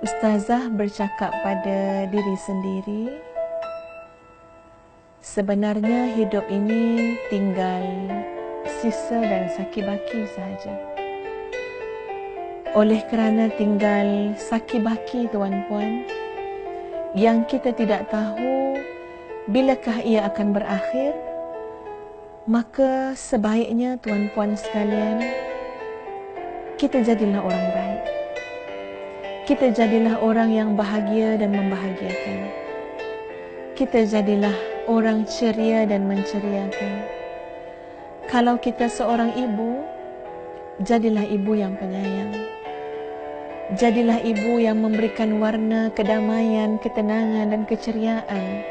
Ustazah bercakap pada diri sendiri, sebenarnya hidup ini tinggal sisa dan saki-baki sahaja. Oleh kerana tinggal saki-baki tuan-puan, yang kita tidak tahu bilakah ia akan berakhir, maka sebaiknya tuan-puan sekalian, kita jadilah orang baik. Kita jadilah orang yang bahagia dan membahagiakan. Kita jadilah orang ceria dan menceriakan. Kalau kita seorang ibu, jadilah ibu yang penyayang. Jadilah ibu yang memberikan warna kedamaian, ketenangan dan keceriaan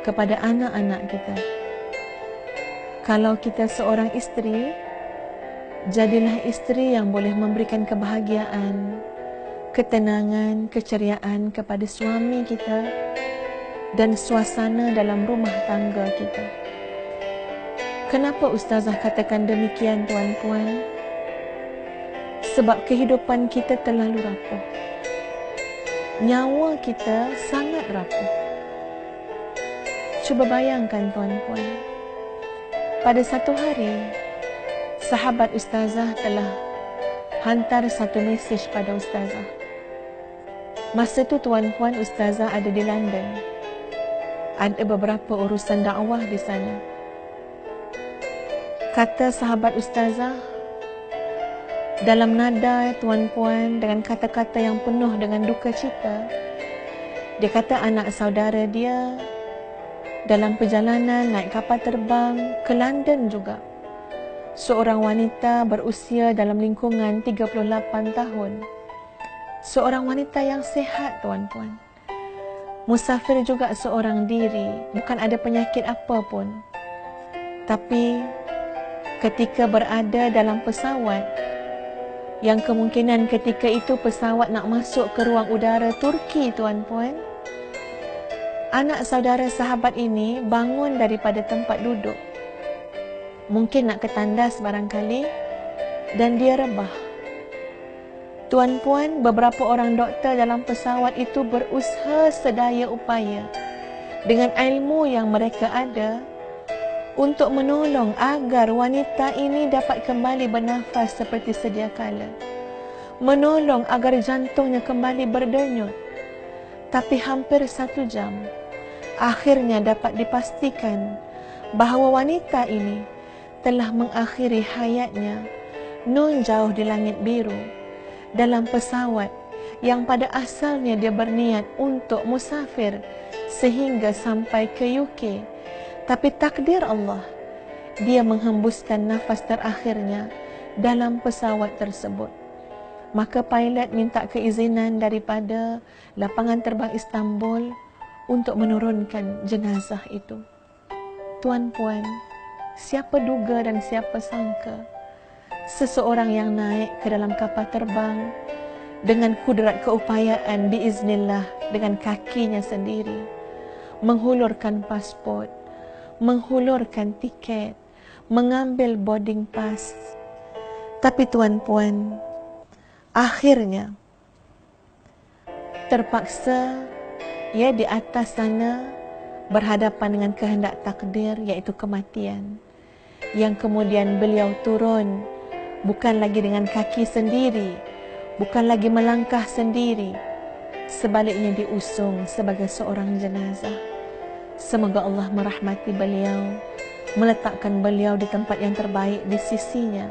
kepada anak-anak kita. Kalau kita seorang isteri, jadilah isteri yang boleh memberikan kebahagiaan, ketenangan, keceriaan kepada suami kita dan suasana dalam rumah tangga kita. Kenapa Ustazah katakan demikian tuan-puan? Sebab kehidupan kita terlalu rapuh. Nyawa kita sangat rapuh. Cuba bayangkan tuan-puan, pada satu hari, sahabat Ustazah telah hantar satu mesej pada Ustazah. Masa tu tuan-puan, Ustazah ada di London. Ada beberapa urusan dakwah di sana. Kata sahabat Ustazah, dalam nada tuan-puan, dengan kata-kata yang penuh dengan duka cita, dia kata anak saudara dia dalam perjalanan naik kapal terbang ke London juga. Seorang wanita berusia dalam lingkungan 38 tahun. Seorang wanita yang sehat tuan-puan. Musafir juga seorang diri, bukan ada penyakit apa pun. Tapi ketika berada dalam pesawat, yang kemungkinan ketika itu pesawat nak masuk ke ruang udara Turki tuan-puan, anak saudara sahabat ini bangun daripada tempat duduk. Mungkin nak ke tandas barangkali, dan dia rebah. Tuan-puan, beberapa orang doktor dalam pesawat itu berusaha sedaya upaya dengan ilmu yang mereka ada untuk menolong agar wanita ini dapat kembali bernafas seperti sedia kala. Menolong agar jantungnya kembali berdenyut. Tapi hampir 1 jam, akhirnya dapat dipastikan bahawa wanita ini telah mengakhiri hayatnya nun jauh di langit biru dalam pesawat yang pada asalnya dia berniat untuk musafir sehingga sampai ke UK. Tapi takdir Allah, dia menghembuskan nafas terakhirnya dalam pesawat tersebut. Maka pilot minta keizinan daripada lapangan terbang Istanbul untuk menurunkan jenazah itu. Tuan-puan, siapa duga dan siapa sangka seseorang yang naik ke dalam kapal terbang dengan kudrat keupayaan biiznillah, dengan kakinya sendiri, menghulurkan pasport, menghulurkan tiket, mengambil boarding pass. Tapi tuan-puan, akhirnya terpaksa di atas sana berhadapan dengan kehendak takdir, iaitu kematian, yang kemudian beliau turun bukan lagi dengan kaki sendiri, bukan lagi melangkah sendiri, sebaliknya diusung sebagai seorang jenazah. Semoga Allah merahmati beliau, meletakkan beliau di tempat yang terbaik di sisinya.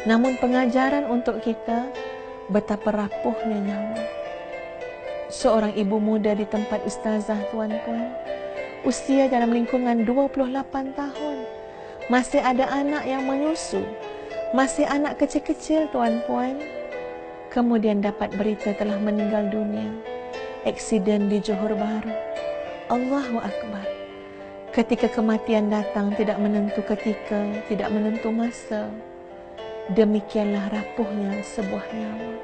Namun pengajaran untuk kita betapa rapuhnya nyawa. Seorang ibu muda di tempat Ustazah tuan-puan, usia dalam lingkungan 28 tahun, masih ada anak yang menyusu, masih anak kecil-kecil tuan-puan, kemudian dapat berita telah meninggal dunia, aksiden di Johor Bahru. Allahu Akbar. Ketika kematian datang tidak menentu ketika, tidak menentu masa, demikianlah rapuhnya sebuah nyawa.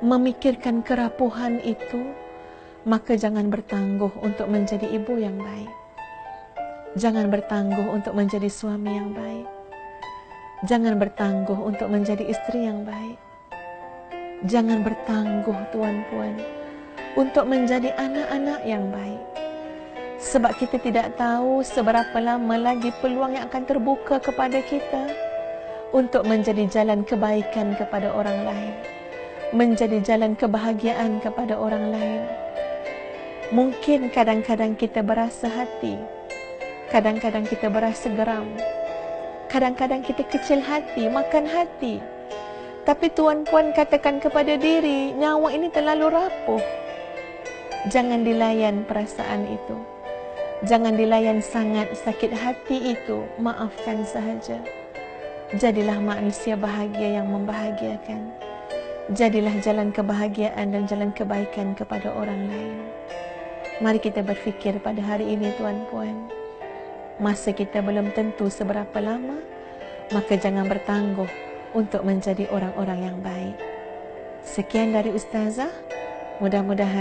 Memikirkan kerapuhan itu, maka jangan bertangguh untuk menjadi ibu yang baik. Jangan bertangguh untuk menjadi suami yang baik. Jangan bertangguh untuk menjadi istri yang baik. Jangan bertangguh tuan-puan untuk menjadi anak-anak yang baik. Sebab kita tidak tahu seberapa lama lagi peluang yang akan terbuka kepada kita untuk menjadi jalan kebaikan kepada orang lain, menjadi jalan kebahagiaan kepada orang lain. Mungkin kadang-kadang kita berasa hati, kadang-kadang kita berasa geram, kadang-kadang kita kecil hati, makan hati. Tapi tuan-puan katakan kepada diri, nyawa ini terlalu rapuh. Jangan dilayan perasaan itu. Jangan dilayan sangat sakit hati itu. Maafkan sahaja. Jadilah manusia bahagia yang membahagiakan. Jadilah jalan kebahagiaan dan jalan kebaikan kepada orang lain. Mari kita berfikir pada hari ini tuan-puan. Masa kita belum tentu seberapa lama, maka jangan bertangguh untuk menjadi orang-orang yang baik. Sekian dari Ustazah. Mudah-mudahan